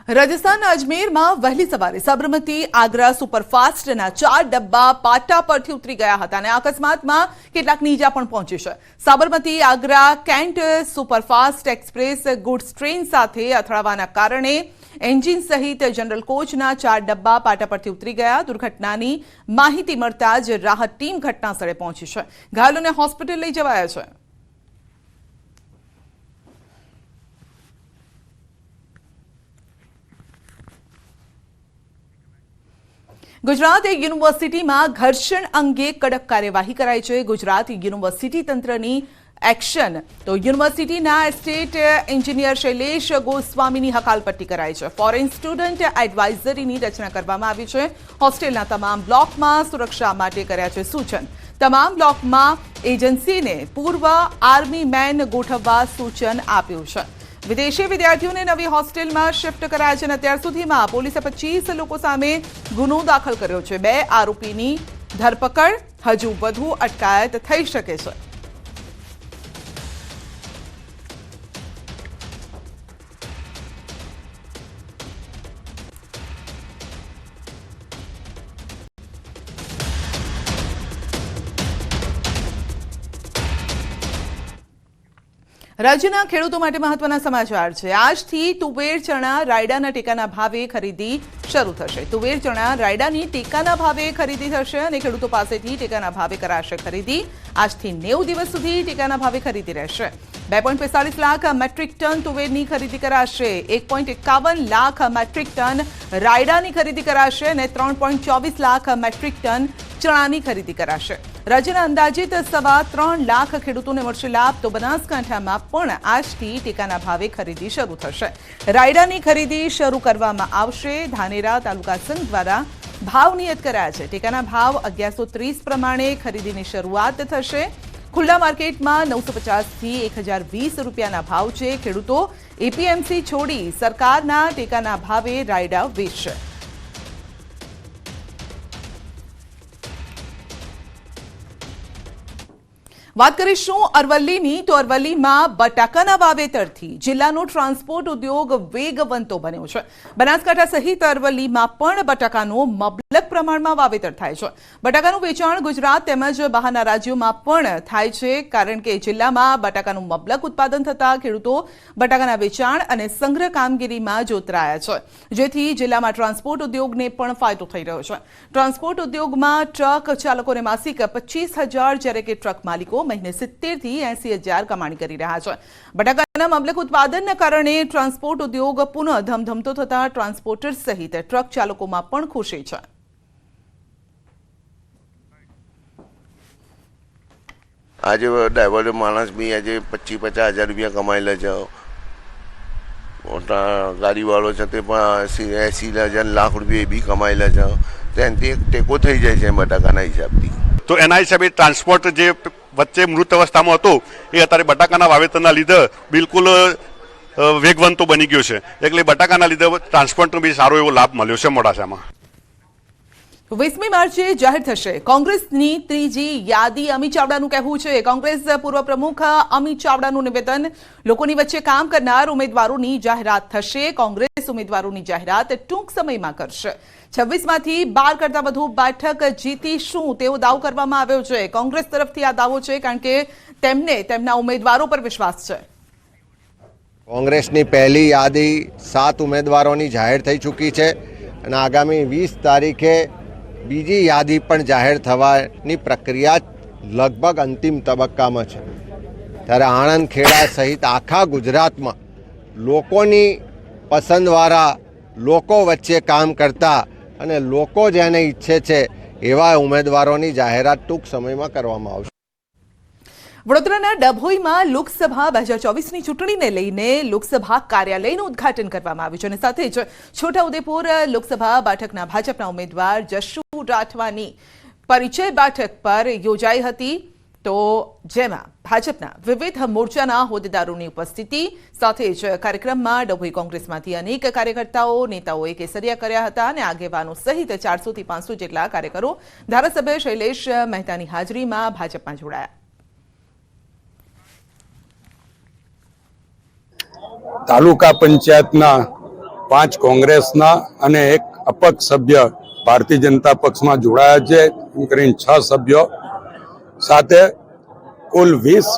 રાજસ્થાનના અજમેરમાં વહેલી સવારે સાબરમતી આગ્રા સુપરફાસ્ટના 4 ડબ્બા પાટા પરથી ઉતરી ગયા હતા અને અકસ્માતમાં કેટલાકને ઈજા પણ પહોંચી છે। Sabarmati Agra Cantt superfast express goods train સાથે અથડાવાના કારણે એન્જિન સહિત જનરલ કોચના 4 ડબ્બા પાટા પરથી ઉતરી ગયા। દુર્ઘટનાની માહિતી મળતા જ રાહત ટીમ ઘટનાસ્થળે પહોંચી છે। ઘાયલોને હોસ્પિટલ લઈ જવાયા છે। गुजरात यूनिवर्सिटी में घर्षण अंगे कड़क कार्यवाही कराई है। गुजरात यूनिवर्सिटी तंत्रनी एक्शन तो university estate engineer Shailesh Goswami हकालपट्टी कराई है। फॉरेन स्टूडंट एडवाइजरी रचना करवामां आवी है। होस्टेलना तमाम ब्लॉक में सुरक्षा माटे कर्या छे सूचन। तमाम ब्लॉक में एजेंसी ने पूर्व आर्मी मैन गोठववा सूचन आप्युं छे। विदेशी विद्यार्थियों ने नवी होस्टेल में शिफ्ट कराया है। अत्यार सुधीमां पोलीसे 25 लोको सामे गुनो दाखल कर्यो छे। 2 आरोपीनी धरपकड़ हजू वधु अटकायत थई शके छे। राज्यना खेडूतो माटे महत्वना समाचार छे। आजथी तुवेर चણા રાયડાના ટેકાના ભાવે ખરીદી શરૂ થશે। तुवेर चણા રાયડાની ટેકાના ભાવે ખરીદી થશે અને ખેડૂતો પાસેથી ટેકાના ભાવે કરાશે ખરીદી। આજથી 90 દિવસ સુધી ટેકાના ભાવે ખરીદી રહેશે। 2.45 લાખ મેટ્રિક ટન तुवेરની ખરીદી કરાશે। 1.51 લાખ મેટ્રિક ટન રાયડાની ખરીદી કરાશે અને 3.24 લાખ મેટ્રિક ટન ચણાની ખરીદી કરાશે। રાજ્યના અંદાજિત 3.25 લાખ ખેડૂતોને મળશે લાભ। તો બનાસકાંઠામાં પણ આજથી ટેકાના ભાવે ખરીદી શરૂ થશે। રાયડાની ખરીદી શરૂ કરવામાં આવશે। ધાનેરા તાલુકા સંઘ દ્વારા ભાવ નિયત કરાયા છે। ટેકાના ભાવ 1130 પ્રમાણે ખરીદીની શરૂઆત થશે। ખુલ્લા માર્કેટમાં 950 થી 1020 રૂપિયાના ભાવ છે। ખેડૂતો એપીએમસી છોડી સરકારના ટેકાના ભાવે રાયડા વેચશે। વાત કરીશું અરવલ્લીની તો અરવલ્લીમાં બટાકાના વાવેતરથી જિલ્લાનો ટ્રાન્સપોર્ટ ઉદ્યોગ વેગવંતો બન્યો છે। બનાસકાંઠા સહિત અરવલ્લીમાં પણ બટાકાનો મબલક પ્રમાણમાં વાવેતર થાય છે। બટાકાનું વેચાણ ગુજરાત તેમજ બહારના રાજ્યોમાં પણ થાય છે કારણ કે જિલ્લામાં બટાકાનું મબલક ઉત્પાદન થતા ખેડૂતો બટાકાના વેચાણ અને સંગ્રહ કામગીરીમાં જોતરાયા છે, જેથી જિલ્લામાં ટ્રાન્સપોર્ટ ઉદ્યોગને પણ ફાયદો થઈ રહ્યો છે। ટ્રાન્સપોર્ટ ઉદ્યોગમાં ટ્રક ચાલકોને માસિક 25,000 જ્યારે કે ટ્રક માલિકો महीने 70 થી 80,000 कमाणी કરી રહ્યા છે। બટાકાના મબલક ઉત્પાદનના કારણે ટ્રાન્સપોર્ટ ઉદ્યોગ પુનઃ ધમધમતો થતા ટ્રાન્સપોર્ટર સહિત ટ્રક ચાલકોમાં પણ ખુશી છે। आज ड्राइवर मानस भी आज 25-50 हज़ार रुपया कमाई ले जाओ। गाड़ी वालों से 80,000 लाख रुपये भी कमाई ले जाओ। तो एक टेको थी जाए बटाकाना हिसाब थी तो एना हिसाबे ट्रांसपोर्ट जे वच्चे मृत अवस्थामां हतो ए अत्यारे बटाकाना वावेतरना लीधे बिलकुल वेगवंतो बनी गयो छे। એટલે બટાકાના લીધે ટ્રાન્સપોર્ટનો બી સારો એવો લાભ મળ્યો છે મોડાસામાં। 20મી માર્ચે જાહેર થશે કોંગ્રેસની ત્રીજી યાદી। અમિત ચાવડાનું કહેવું છે કોંગ્રેસ પૂર્વ પ્રમુખ અમિત ચાવડાનું નિવેદન લોકોની વચ્ચે કામ કરનાર ઉમેદવારોની જાહેરાત થશે। કોંગ્રેસ ઉમેદવારોની જાહેરાત ટૂંક સમયમાં કરશે। 26માંથી 12 કરતા વધુ બેઠક જીતીશું તેવો દાવો કરવામાં આવ્યો છે। કોંગ્રેસ તરફથી આ દાવો છે કારણ કે તેમને તેમના ઉમેદવારો પર વિશ્વાસ છે। કોંગ્રેસની પહેલી યાદી 7 ઉમેદવારોની જાહેર થઈ ચૂકી છે અને આગામી 20 તારીખે બીજી યાદી પણ જાહેર થવાની પ્રક્રિયા લગભગ અંતિમ તબક્કામાં છે। ત્યારે આણંદ ખેડા સહિત આખા ગુજરાતમાં લોકોની પસંદવાળા લોકો વચ્ચે કામ કરતા અને લોકો જેને ઈચ્છે છે એવા ઉમેદવારોની જાહેરાત ટૂંક સમયમાં કરવામાં આવશે। વડોદરાના ડભોઈમાં લોકસભા 2024ની ચૂંટણીને લઈને લોકસભા કાર્યાલયનું ઉદ્ઘાટન કરવામાં આવ્યું છે અને સાથે જ છોટાઉદેપુર લોકસભા બેઠકના ભાજપના ઉમેદવાર જશુ રાઠવાની પરિચય બેઠક પર યોજાઈ હતી। તો જેમાં ભાજપના વિવિધ મોરચાના હોદ્દેદારોની ઉપસ્થિતિ સાથે જ કાર્યક્રમમાં ડભોઈ કોંગ્રેસમાંથી અનેક કાર્યકર્તાઓ નેતાઓએ કેસરિયા કર્યા હતા અને આગેવાનો સહિત 400 થી 500 જેટલા કાર્યકરો ધારાસભ્ય શૈલેષ મહેતાની હાજરીમાં ભાજપમાં જોડાયા। તાલુકા પંચાયતના 5 કોંગ્રેસના અને 1 અપક્ષ સભ્ય ભારતીય જનતા પક્ષમાં જોડાયા છે. એમ કરીને 6 સભ્યો સાથે કુલ 20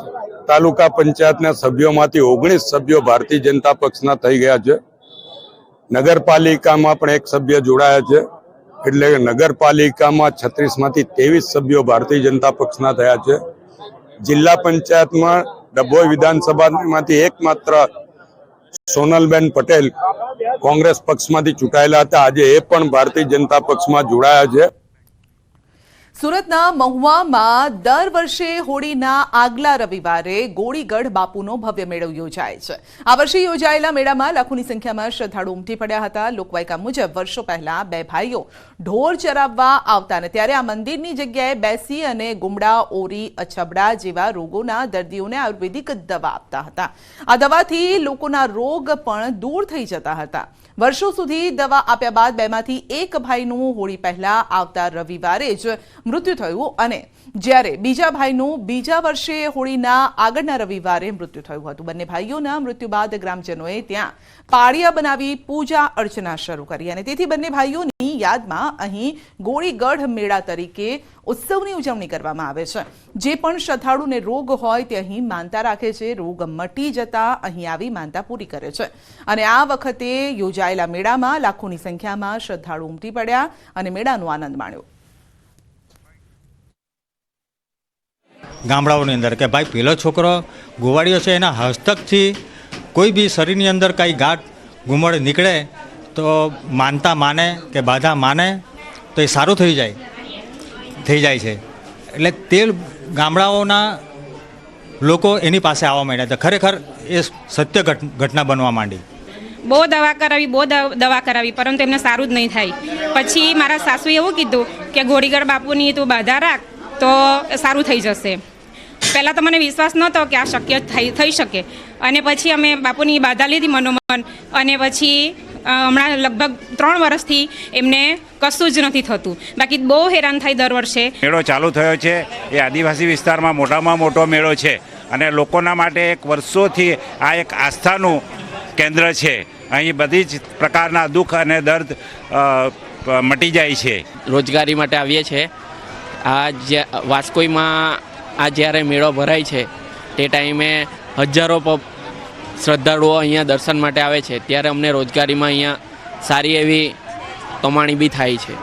તાલુકા પંચાયતના સભ્યોમાંથી 19 સભ્યો ભારતીય જનતા પક્ષના થઈ ગયા છે. નગરપાલિકામાં પણ 1 સભ્ય જોડાયા છે. એટલે નગરપાલિકામાં 36માંથી 23 સભ્યો ભારતીય જનતા પક્ષના થયા છે. જિલ્લા પંચાયતમાં ડભોઈ વિધાનસભામાંથી એકમાત્ર સોનલબેન પટેલ કોંગ્રેસ પક્ષમાંથી ચૂંટાયેલા હતા. આજે એ પણ ભારતીય જનતા પક્ષમાં જોડાયા છે. સુરતના મહુવામાં દર વર્ષે હોળીના આગલા રવિવારે ગોળીગઢ બાપુનો ભવ્ય મેળો યોજાય છે. આ વર્ષે યોજાયેલા મેળામાં લાખોની સંખ્યામાં શ્રદ્ધાળુ ઉમટી પડ્યા હતા. લોકવાયકા મુજબ વર્ષો પહેલા 2 ભાઈઓ ઢોર ચરાવવા આવતા અને ત્યારે આ મંદિરની જગ્યાએ બેસી અને ગુમડા, ઓરી, અછબડા જેવા રોગોના દર્દીઓને આયુર્વેદિક દવા આપતા હતા. આ દવાથી લોકોના રોગ પણ દૂર થઈ જતા હતા. વર્ષો સુધી દવા આપ્યા બાદ 2માંથી 1 ભાઈનું હોળી પહેલા આવતા રવિવારે જ મૃત્યુ થયું અને જ્યારે બીજા ભાઈનું બીજા વર્ષે હોળીના આગળના રવિવારે મૃત્યુ થયું હતું. બંને ભાઈઓના મૃત્યુ બાદ ગ્રામજનોએ ત્યાં પાળિયા બનાવી પૂજા અર્ચના શરૂ કરી અને તેથી બંને ભાઈઓની યાદમાં અહીં ગોળીગઢ મેળા તરીકે ઉત્સવની ઉજવણી કરવામાં આવે છે. જે પણ શ્રદ્ધાળુને રોગ હોય તે અહીં માનતા રાખે છે. રોગ મટી જતા અહીં આવી માનતા પૂરી કરે છે અને આ વખતે યોજાયેલા મેળામાં લાખોની સંખ્યામાં શ્રદ્ધાળુ ઉમટી પડ્યા અને મેળાનો આનંદ માણ્યો. ગામડાઓની અંદર કે ભાઈ પેલો છોકરો ગોવાળીઓ છે એના હસ્તકથી કોઈ બી શરીરની અંદર કાંઈ ગાંઠ ગુમડ નીકળે તો માનતા માને કે બાધા માને તો એ સારું થઈ જાય છે. એટલે તે ગામડાઓના લોકો એની પાસે આવવા માંડ્યા હતા. ખરેખર એ સત્ય ઘટના બનવા માંડી. બહુ દવા કરાવી પરંતુ એમને સારું જ નહીં થાય. પછી મારા સાસુએ એવું કીધું કે ગોળીગઢ બાપુની તું બાધા રાખ તો સારું થઈ જશે. પહેલાં તો મને વિશ્વાસ નહોતો કે આ શક્ય થઈ શકે અને પછી અમે બાપુની બાધા લીધી મનોમન અને પછી હમણાં લગભગ 3 વર્ષથી એમને કશું જ નથી થતું. બાકી બહુ હેરાન થાય દર વર્ષે. મેળો ચાલુ થયો છે એ આદિવાસી વિસ્તારમાં મોટામાં મોટો મેળો છે અને લોકોના માટે એક વર્ષોથી આ એક આસ્થાનું કેન્દ્ર છે. અહીં બધી જ પ્રકારના દુઃખ અને દર્દ મટી જાય છે. રોજગારી માટે આવીએ છીએ. આ વાસ્કોઈમાં આ જ્યારે મેળો ભરાય છે તે ટાઈમે હજારો શ્રદ્ધાળુઓ અહીંયા દર્શન માટે આવે છે. ત્યારે અમને રોજગારીમાં અહીંયા સારી એવી કમાણી બી થાય છે.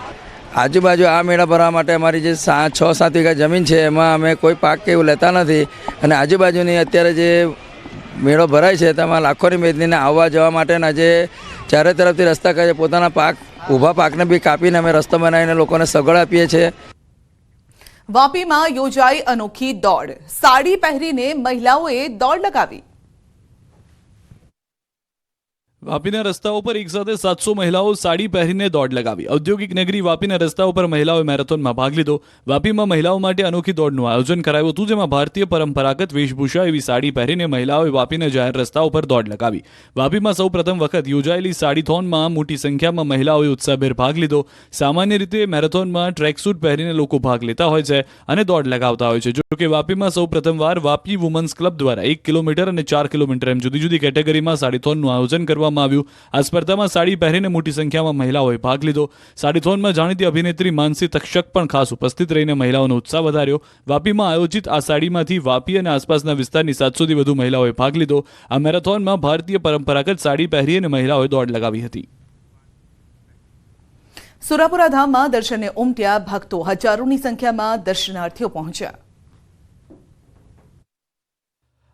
આજુબાજુ આ મેળા ભરવા માટે અમારી જે 6-7 વીઘા જમીન છે એમાં અમે કોઈ પાક કે એવું લેતા નથી અને આજુબાજુની અત્યારે જે મેળો ભરાય છે તેમાં લાખોની મેદનીને આવવા જવા માટેના જે ચારે તરફથી રસ્તા કરે છે પોતાના પાક ઊભા પાકને બી કાપીને અમે રસ્તો બનાવીને લોકોને સગવડ આપીએ છીએ. વાપીમાં યોજાઈ અનોખી દોડ. સાડી પહેરીને મહિલાઓએ દોડ લગાવી. વાપીના રસ્તાઓ પર એક સાથે 700 મહિલાઓ સાડી પહેરીને દોડ લગાવી. ઔદ્યોગિક નગરી વાપીના રસ્તાઓ પર મહિલાઓએ મેરેથોનમાં ભાગ લીધો. વાપીમાં મહિલાઓ માટે અનોખી દોડનું આયોજન કરાયું હતું જેમાં ભારતીય પરંપરાગત વેશભૂષા એવી સાડી પહેરીને મહિલાઓએ વાપીના જાહેર રસ્તાઓ પર દોડ લગાવી. વાપીમાં સૌ પ્રથમ વખત યોજાયેલી સાડીથોનમાં મોટી સંખ્યામાં મહિલાઓએ ઉત્સાહભેર ભાગ લીધો. સામાન્ય રીતે મેરેથોનમાં ટ્રેકસૂટ પહેરીને લોકો ભાગ લેતા હોય છે અને દોડ લગાવતા હોય છે. જોકે વાપીમાં સૌ પ્રથમવાર વાપી વુમન્સ ક્લબ દ્વારા 1 કિલોમીટર અને 4 કિલોમીટર એમ જુદી જુદી કેટેગરીમાં સાડીથોનનું આયોજન કરવામાં આવ્યું. આ સ્પર્ધામાં સાડી પહેરીને મોટી સંખ્યામાં મહિલાઓએ ભાગ લીધો. સાડીથોનમાં જાણીતી અભિનેત્રી માનસી તક્ષક પણ ખાસ ઉપસ્થિત રહીને મહિલાઓનો ઉત્સાહ વધાર્યો. વાપીમાં આયોજિત આ સાડીમાંથી વાપી અને આસપાસના વિસ્તારની 700થી વધુ મહિલાઓએ ભાગ લીધો. આ મેરેથોનમાં ભારતીય પરંપરાગત સાડી પહેરી અને મહિલાઓએ દોડ લગાવી હતી. સુરાપુરા ધામમાં દર્શને ઉમટ્યા ભક્તો. હજારોની સંખ્યામાં દર્શનાર્થીઓ પહોંચ્યા.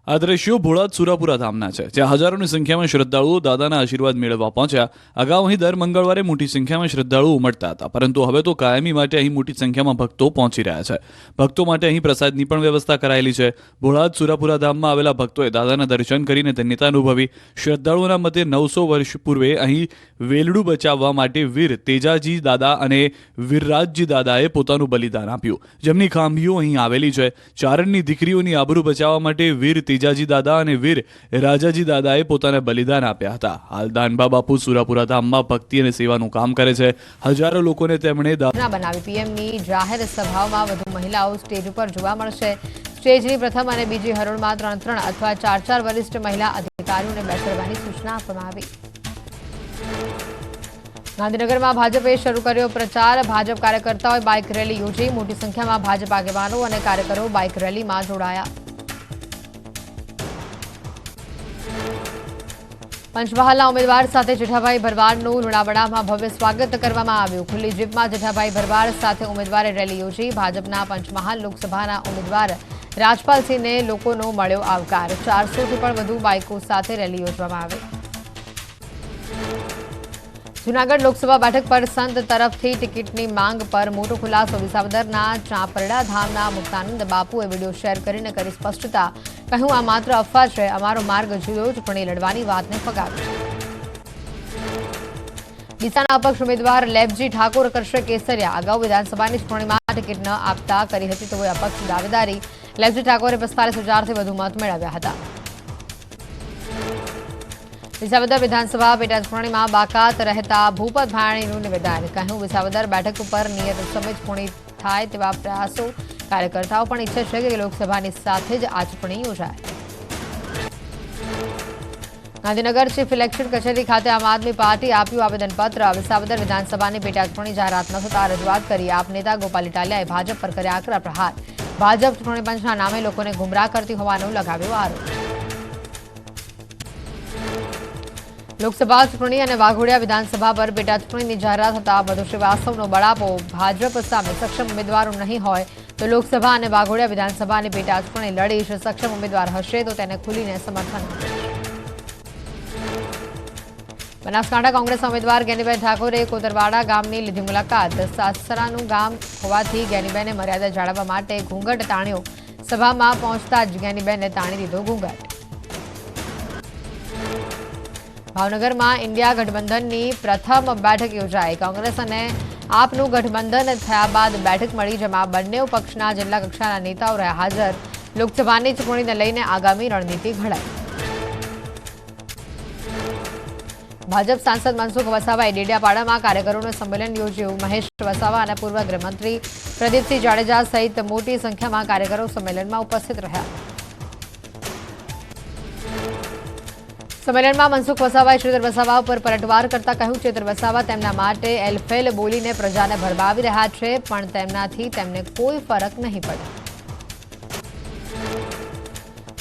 આ દ્રશ્યો ભોળાદ સુરાપુરા ધામના છે જ્યાં હજારોની સંખ્યામાં શ્રદ્ધાળુઓ દાદાના આશીર્વાદ મેળવવા પહોંચ્યા. અગાઉ અહીં દર મંગળવારે મોટી સંખ્યામાં શ્રદ્ધાળુઓ ઉમટતા હતા પરંતુ હવે તો કાયમી માટે અહીં મોટી સંખ્યામાં ભક્તો પહોંચી રહ્યા છે. ભક્તો માટે અહીં પ્રસાદની પણ વ્યવસ્થા કરાયેલી છે. ભોળાદ સુરાપુરા ધામમાં આવેલા ભક્તોએ દાદાના દર્શન કરીને ધન્યતા અનુભવી. શ્રદ્ધાળુઓના મતે 900 વર્ષ પૂર્વે અહીં વેલડું બચાવવા માટે વીર તેજાજી દાદા અને વીરરાજજી દાદાએ પોતાનું બલિદાન આપ્યું. જેમની ખાંભીઓ અહીં આવેલી છે. ચારણની દીકરીઓની આબરૂ બચાવવા માટે વીર તેજાજી દાદા અને વીર રાજાજી દાદાએ પોતાના બલિદાન આપ્યા હતા. હાલ દાનબા બાપુ સુરાપુરા ધામમાં ભક્તિ અને સેવાનું કામ કરે છે. હજારો લોકોને તેમણે બનાવી. પીએમની જાહેર સભાઓમાં વધુ મહિલાઓ સ્ટેજ ઉપર જોવા મળશે. સ્ટેજની પ્રથમ અને બીજી હરોળમાં 3-3 અથવા 4-4 વરિષ્ઠ મહિલા અધિકારીઓને બેસાડવાની સૂચના આપવામાં આવી. ગાંધીનગરમાં ભાજપે શરૂ કર્યો પ્રચાર. ભાજપ કાર્યકર્તાઓએ બાઇક રેલી યોજી. મોટી સંખ્યામાં ભાજપ આગેવાનો અને કાર્યકરો બાઇક રેલીમાં જોડાયા. પંચમહાલના ઉમેદવાર સાથે જેઠાભાઈ ભરવાડનું લુણાવાડામાં ભવ્ય સ્વાગત કરવામાં આવ્યું. ખુલ્લી જીપમાં જેઠાભાઈ ભરવાડ સાથે ઉમેદવારે રેલી યોજી. ભાજપના પંચમહાલ લોકસભાના ઉમેદવાર રાજપાલસિંહને લોકોનો મળ્યો આવકાર. 400થી પણ વધુ બાઇકો સાથે રેલી યોજવામાં આવી. જૂનાગઢ લોકસભા બેઠક પર સંત તરફથી ટિકિટની માંગ પર મોટો ખુલાસો. વિસાવદરના ચાંપરડા ધામના મુક્તાનંદ બાપુએ વિડીયો શેર કરીને કરી સ્પષ્ટતા. કહ્યું, આ માત્ર અફવા છે. અમારો માર્ગ જુદો, ચૂંટણી લડવાની વાતને ફગાવી. ડીસાના અપક્ષ ઉમેદવાર લેબજી ઠાકોર કરશે કેસરિયા. અગાઉ વિધાનસભાની ચૂંટણીમાં ટિકિટ ન આપતા કરી હતી તેઓએ અપક્ષ દાવેદારી. લેબજી ઠાકોરે 45,000થી વધુ મત મેળવ્યા હતા. વિસાવદર વિધાનસભા પેટા ચૂંટણીમાં બાકાત રહેતા ભૂપત ભાયાણીનું નિવેદન. કહ્યું, વિસાવદર બેઠક ઉપર નિયત સમય ચૂંટણી થાય તેવા પ્રયાસો. કાર્યકર્તાઓ પણ ઈચ્છે છે કે લોકસભાની સાથે જ આ ચૂંટણી યોજાય. ગાંધીનગર ચીફ ઇલેક્શન કચેરી ખાતે આમ આદમી પાર્ટી આપ્યું આવેદનપત્ર. વિસાવદર વિધાનસભાની પેટા ચૂંટણી જાહેરાત ન થતા રજૂઆત કરી. આપ નેતા ગોપાલ ઇટાલિયાએ ભાજપ પર કર્યા આકરા પ્રહાર. ભાજપ ચૂંટણી પંચના નામે લોકોને ગુમરાહ કરતી હોવાનો લગાવ્યો આરોપ. લોકસભા ચૂંટણી અને વાઘોડિયા વિધાનસભા પર પેટા ચૂંટણીની જાહેરાત થતા મધુ શ્રીવાસ્તવનો બળાપો. ભાજપ સામે સક્ષમ ઉમેદવારો નહીં હોય તો લોકસભા અને વાઘોડિયા વિધાનસભાની પેટા ચૂંટણી લડીશ. સક્ષમ ઉમેદવાર હશે તો તેને ખુલીને સમર્થન આપીશ. બનાસકાંઠા કોંગ્રેસના ઉમેદવાર જ્ઞાનીબેન ઠાકોરે કોતરવાડા ગામની લીધી મુલાકાત. સાસરાનું ગામ હોવાથી જ્ઞાનીબેને મર્યાદા જાળવવા માટે ઘૂંઘટ તાણ્યો. સભામાં પહોંચતા જ જ્ઞાનીબેને તાણી દીધો ઘૂંઘટ. ભાવનગરમાં ઇન્ડિયા ગઠબંધનની પ્રથમ બેઠક યોજાઈ. કોંગ્રેસ અને આપનું ગઠબંધન થયા બાદ બેઠક મળી, જેમાં બંને પક્ષના જિલ્લા કક્ષાના નેતાઓ રહ્યા હાજર. લોકસભાની ચૂંટણીને લઈને આગામી રણનીતિ ઘડાઈ. ભાજપ સાંસદ મનસુખ વસાવાએ ડેડિયાપાડામાં કાર્યકરોનું સંમેલન યોજ્યું. મહેશ વસાવા અને પૂર્વ ગૃહમંત્રી પ્રદીપસિંહ જાડેજા સહિત મોટી સંખ્યામાં કાર્યકરો સંમેલનમાં ઉપસ્થિત રહ્યા. સંમેલનમાં મનસુખ વસાવાએ ચેતર વસાવા ઉપર પલટવાર કરતા કહ્યું, ચેતર વસાવા તેમના માટે એલફેલ બોલીને પ્રજાને ભરમાવી રહ્યા છે, પણ તેમનાથી તેમને કોઈ ફરક નહીં પડે.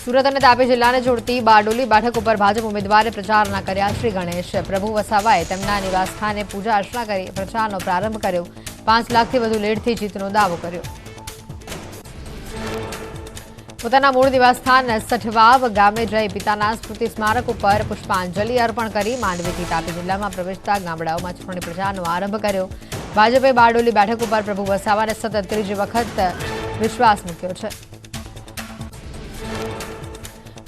સુરત અને તાપી જિલ્લાને જોડતી બારડોલી બેઠક ઉપર ભાજપ ઉમેદવારે પ્રચારના કર્યા. શ્રી ગણેશ પ્રભુ વસાવાએ તેમના નિવાસસ્થાને પૂજા અર્ચના કરી પ્રચારનો પ્રારંભ કર્યો. 5 લાખથી વધુ લીડથી જીતનો દાવો કર્યો. પોતાના મૂળ નિવાસસ્થાન સઠવાવ ગામે જઈ પિતાના સ્મૃતિ સ્મારક ઉપર પુષ્પાંજલિ અર્પણ કરી માંડવીથી તાપી જિલ્લામાં પ્રવેશતા ગામડાઓમાં ચૂંટણી પ્રચારનો આરંભ કર્યો. ભાજપે બારડોલી બેઠક ઉપર પ્રભુ વસાવાને સતત 3જી વખત વિશ્વાસ મૂક્યો છે.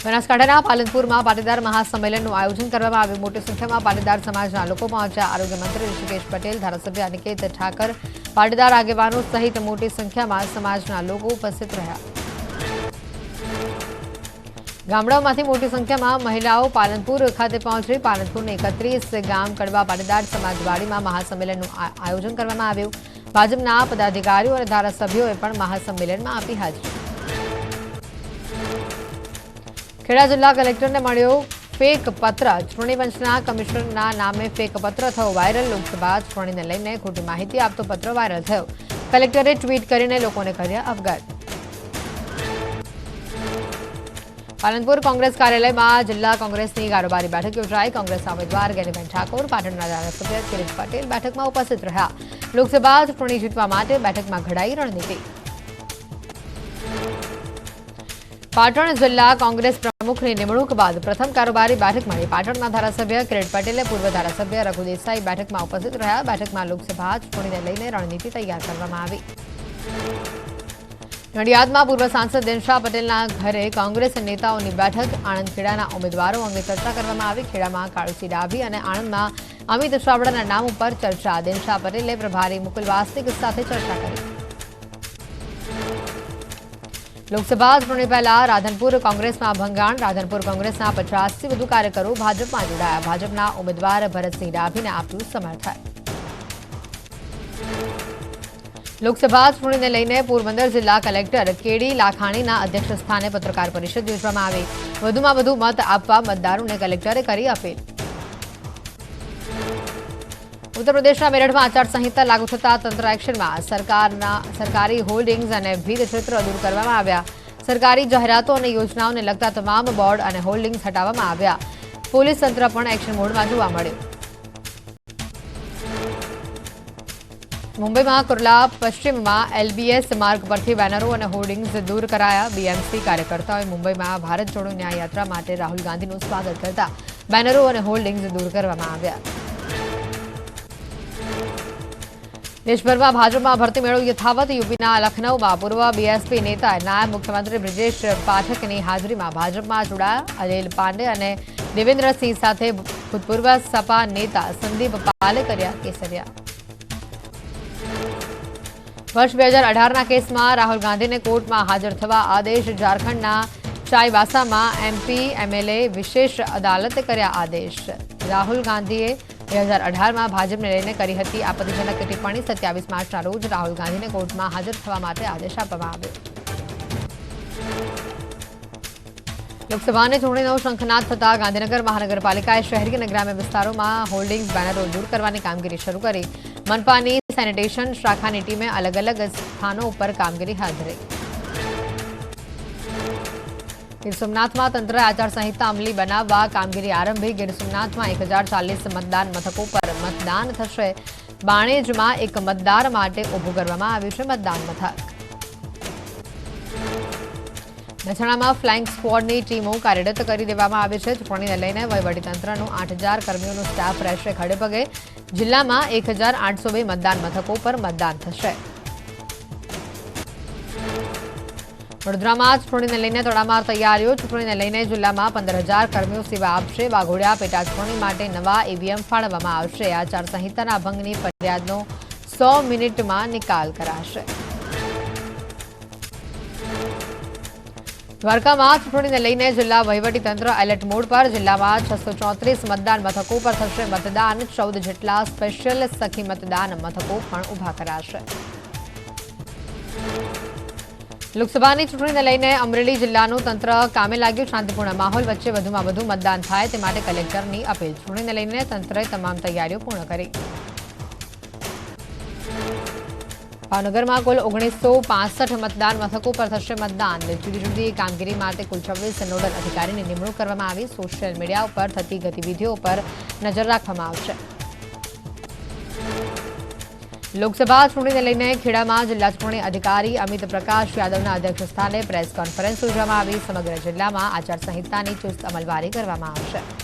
બનાસકાંઠાના પાલનપુરમાં પાટીદાર મહાસંમેલનનું આયોજન કરવામાં આવ્યું. મોટી સંખ્યામાં પાટીદાર સમાજના લોકો પહોંચ્યા. આરોગ્ય મંત્રી ઋષિકેશ પટેલ, ધારાસભ્ય અનિકેત ઠાકર, પાટીદાર આગેવાનો સહિત મોટી સંખ્યામાં સમાજના લોકો ઉપસ્થિત રહ્યા. ગામડાઓમાંથી મોટી સંખ્યામાં મહિલાઓ પાલનપુર ખાતે પહોંચી. પાલનપુરની 31 ગામ કડવા પાટીદાર સમાજવાડીમાં મહાસંમેલનનું આયોજન કરવામાં આવ્યું. ભાજપના પદાધિકારીઓ અને ધારાસભ્યોએ પણ મહાસંમેલનમાં આપી હાજરી. ખેડા જિલ્લા કલેક્ટરને મળ્યો ફેક પત્ર. ચૂંટણી પંચના કમિશનરના નામે ફેક પત્ર થયો વાયરલ. લોકસભા ચૂંટણીને લઈને ખોટી માહિતી આપતો પત્ર વાયરલ થયો. કલેક્ટરે ટ્વીટ કરીને લોકોને કર્યા અવગત. પાલનપુર કોંગ્રેસ કાર્યાલયમાં જિલ્લા કોંગ્રેસની કારોબારી બેઠક યોજાઈ. કોંગ્રેસના ઉમેદવાર જ્ઞાનીબેન ઠાકોર, પાટણના ધારાસભ્ય કિરીટ પટેલ બેઠકમાં ઉપસ્થિત રહ્યા. લોકસભા ચૂંટણી જીતવા માટે બેઠકમાં ઘડાઈ રણનીતિ. પાટણ જિલ્લા કોંગ્રેસ પ્રમુખની નિમણૂક બાદ પ્રથમ કારોબારી બેઠક મળી. પાટણના ધારાસભ્ય કિરીટ પટેલે પૂર્વ ધારાસભ્ય રઘુ દેસાઈ બેઠકમાં ઉપસ્થિત રહ્યા. બેઠકમાં લોકસભા ચૂંટણીને લઈને રણનીતિ તૈયાર કરવામાં આવી. નડિયાદમાં પૂર્વ સાંસદ દિનશા પટેલના ઘરે કોંગ્રેસ નેતાઓની બેઠક. આણંદ ખેડાના ઉમેદવારો અંગે ચર્ચા કરવામાં આવી. ખેડામાં કાળુસિંહ ડાભી અને આણંદમાં અમિત ચાવડાના નામ ઉપર ચર્ચા. દિનશા પટેલે પ્રભારી મુકુલ વાસનિક સાથે ચર્ચા કરી. લોકસભા ચૂંટણી પહેલા રાધનપુર કોંગ્રેસમાં ભંગાણ. રાધનપુર કોંગ્રેસના 50થી વધુ કાર્યકરો ભાજપમાં જોડાયા. ભાજપના ઉમેદવાર ભરતસિંહ ડાભીને આપ્યું સમર્થન. લોકસભા ચૂંટણીને લઈને પોરબંદર જિલ્લા કલેક્ટર કેડી લાખાણીના અધ્યક્ષ સ્થાને પત્રકાર પરિષદ યોજવામાં આવી. વધુમાં વધુ મત આપવા મતદારોને કલેક્ટરે કરી અપીલ. ઉત્તર પ્રદેશના મેરઠમાં આચારસંહિતા લાગુ થતા તંત્ર એક્શનમાં સરકારી હોર્ડિંગ્સ અને ભીડચિત્રો દૂર કરવામાં આવ્યા. સરકારી જાહેરાતો અને યોજનાઓને લગતા તમામ બોર્ડ અને હોર્ડિંગ્સ હટાવવામાં આવ્યા. પોલીસ તંત્ર પણ એક્શન મોડમાં જોવા મળ્યું. મુંબઈમાં કુર્લા પશ્ચિમમાં એલબીએસ માર્ગ પરથી બેનરો અને હોર્ડિંગ્સ દૂર કરાયા. બીએમસી કાર્યકર્તાઓએ મુંબઈમાં ભારત જોડો ન્યાય યાત્રા માટે રાહુલ ગાંધીનું સ્વાગત કરતા બેનરો અને હોર્ડિંગ્સ દૂર કરવામાં આવ્યા. દેશભરમાં ભાજપમાં ભરતી મેળો યથાવત. યુપીના લખનૌમાં પૂર્વ બીએસપી નેતા નાયબ મુખ્યમંત્રી બ્રિજેશ પાઠકની હાજરીમાં ભાજપમાં જોડાયા. અનિલ પાંડે અને દેવેન્દ્રસિંહ સાથે ભૂતપૂર્વ સપા નેતા સંદીપ પાલે કર્યા કેસરિયા. વર્ષ 2018ના કેસમાં રાહુલ ગાંધીને કોર્ટમાં હાજર થવા આદેશ. ઝારખંડના ચાઈબાસામાં એમપી એમએલએ વિશેષ અદાલતે કર્યા આદેશ. રાહુલ ગાંધીએ 2018માં ભાજપને લઈને કરી હતી આપત્તિજનક ટિપ્પણી. 27 માર્ચના રોજ રાહુલ ગાંધીને કોર્ટમાં હાજર થવા માટે આદેશ આપવામાં આવ્યો. લોકસભાની ચૂંટણીનો શંખનાદ થતા ગાંધીનગર મહાનગરપાલિકાએ શહેરી અને ગ્રામ્ય વિસ્તારોમાં હોર્ડિંગ્સ બેનરો દૂર કરવાની કામગીરી શરૂ કરી. મનપાની સેનિટેશન શાખાની ટીમે અલગ અલગ સ્થાનો ઉપર કામગીરી હાથ ધરી. ગીર સોમનાથમાં તંત્રએ આચારસંહિતા અમલી બનાવવા કામગીરી આરંભી. ગીર સોમનાથમાં 1040 મતદાન મથકો પર મતદાન થશે. બાણેજમાં એક મતદાર માટે ઊભું કરવામાં આવ્યું છે મતદાન મથક. મહેસાણામાં ફ્લાઇંગ સ્ક્વોડની ટીમો કાર્યરત કરી દેવામાં આવી છે. ચૂંટણીને લઈને વહીવટીતંત્રનું 8000 કર્મીઓનો સ્ટાફ રહેશે ખડેપગે. જિલ્લામાં 1802 મતદાન મથકો પર મતદાન થશે. વડોદરામાં ચૂંટણીને લઈને તડામાર તૈયારીઓ. ચૂંટણીને લઈને જિલ્લામાં 15000 કર્મીઓ સેવા આપશે. વાઘોડિયા પેટા ચૂંટણી માટે નવા ઈવીએમ ફાળવવામાં આવશે. આચારસંહિતાના ભંગની ફરિયાદનો 100 મિનિટમાં નિકાલ કરાશે. દ્વારકામાં ચૂંટણીને લઈને જિલ્લા વહીવટીતંત્ર એલર્ટ મોડ પર. જિલ્લામાં 634 મતદાન મથકો પર થશે મતદાન. 14 જેટલા સ્પેશિયલ સખી મતદાન મથકો પણ ઊભા કરાશે. લોકસભાની ચૂંટણીને લઈને અમરેલી જિલ્લાનું તંત્ર કામે લાગ્યું. શાંતિપૂર્ણ માહોલ વચ્ચે વધુમાં વધુ મતદાન થાય તે માટે કલેક્ટરની અપીલ. ચૂંટણીને લઈને તંત્રએ તમામ તૈયારીઓ પૂર્ણ કરી. ભાવનગરમાં કુલ 1965 મતદાન મથકો પર થશે મતદાન. જુદી જુદી કામગીરી માટે કુલ 26 નોડલ અધિકારીની નિમણૂક કરવામાં આવી. સોશિયલ મીડિયા ઉપર થતી ગતિવિધિઓ પર નજર રાખવામાં આવશે. લોકસભા ચૂંટણીને લઈને ખેડામાં જિલ્લા ચૂંટણી અધિકારી અમિત પ્રકાશ યાદવના અધ્યક્ષસ્થાને પ્રેસ કોન્ફરન્સ યોજવામાં આવી. સમગ્ર જિલ્લામાં આચારસંહિતાની ચુસ્ત અમલવારી કરવામાં આવશે.